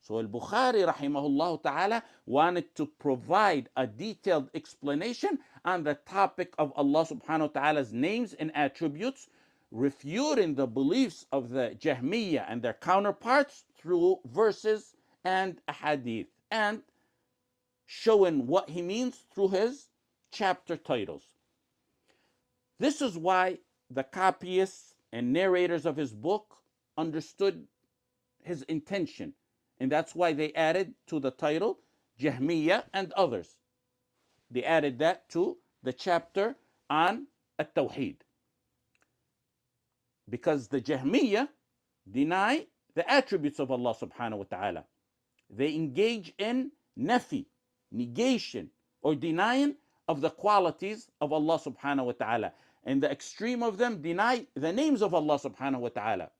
So al-Bukhari rahimahullah ta'ala wanted to provide a detailed explanation on the topic of Allah subhanahu wa ta'ala's names and attributes, refuting the beliefs of the Jahmiyyah and their counterparts through verses and ahadith, and showing what he means through his chapter titles. This is why the copyists and narrators of his book understood his intention, and that's why they added to the title Jahmiyyah and others. They added that to the chapter on At-Tawhid, because the Jahmiyyah deny the attributes of Allah subhanahu wa ta'ala. They engage in nafi, negation, or denying of the qualities of Allah subhanahu wa ta'ala. And the extreme of them deny the names of Allah subhanahu wa ta'ala.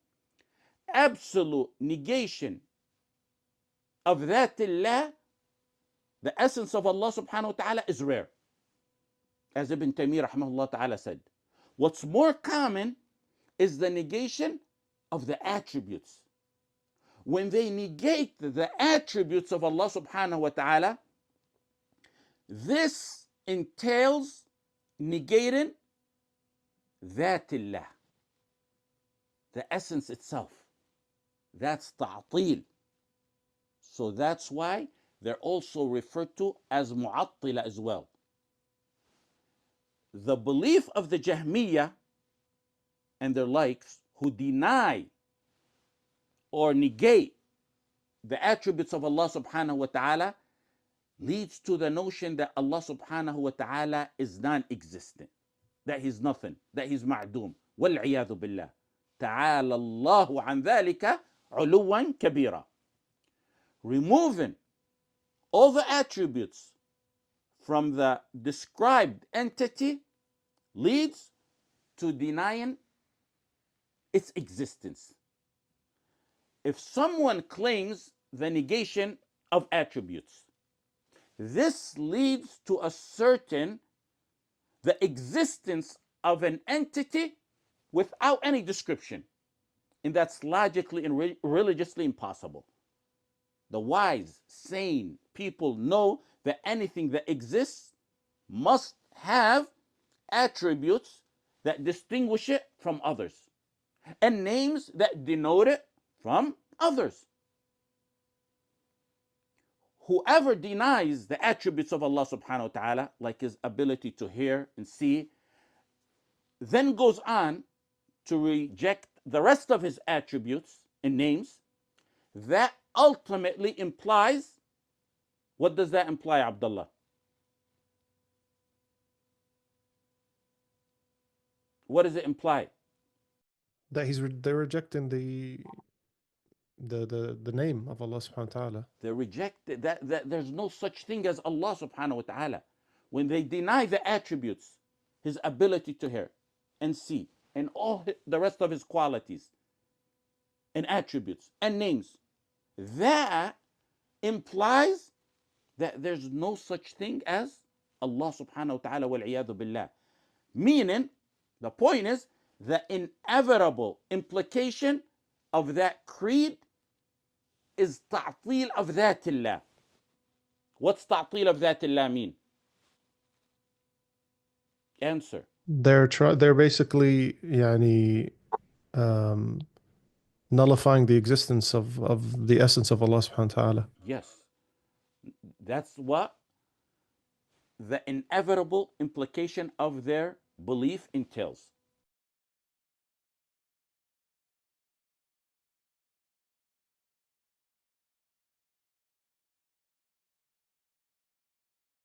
Absolute negation of Dhāt, the essence of Allah subhanahu wa ta'ala, is rare. As Ibn Taymiyyah rahmahullah ta'ala said, what's more common is the negation of the attributes. When they negate the attributes of Allah subhanahu wa ta'ala, this entails negating Dhāt, the essence itself. That's ta'til. So that's why they're also referred to as mu'attila as well. The belief of the Jahmiyyah and their likes, who deny or negate the attributes of Allah subhanahu wa ta'ala, leads to the notion that Allah subhanahu wa ta'ala is non-existent, that he's nothing, that he's ma'doom. وَالْعِيَاذُ بِاللَّهِ تَعَالَى اللَّهُ عَنْ ذَلِكَ عُلُوًّا كَبِيرًا. Removing all the attributes from the described entity leads to denying its existence. If someone claims the negation of attributes, this leads to asserting the existence of an entity without any description, and that's logically and religiously impossible. The wise, sane people know that anything that exists must have attributes that distinguish it from others, and names that denote it from others. Whoever denies the attributes of Allah subhanahu wa ta'ala, like his ability to hear and see, then goes on to reject the rest of his attributes and names, that ultimately implies, what does that imply, Abdullah? What does it imply? That they're rejecting the name of Allah subhanahu wa ta'ala. They reject that there's no such thing as Allah subhanahu wa ta'ala. When they deny the attributes, his ability to hear and see, and all the rest of his qualities and attributes and names, that implies that there's no such thing as Allah subhanahu wa ta'ala, wal iyādh billāh. Meaning, the point is, the inevitable implication of that creed is ta'til of Dhāt. What's ta'til of Dhāt mean? Answer. They're basically nullifying the existence of the essence of Allah subhanahu wa ta'ala. Yes. That's what the inevitable implication of their belief entails.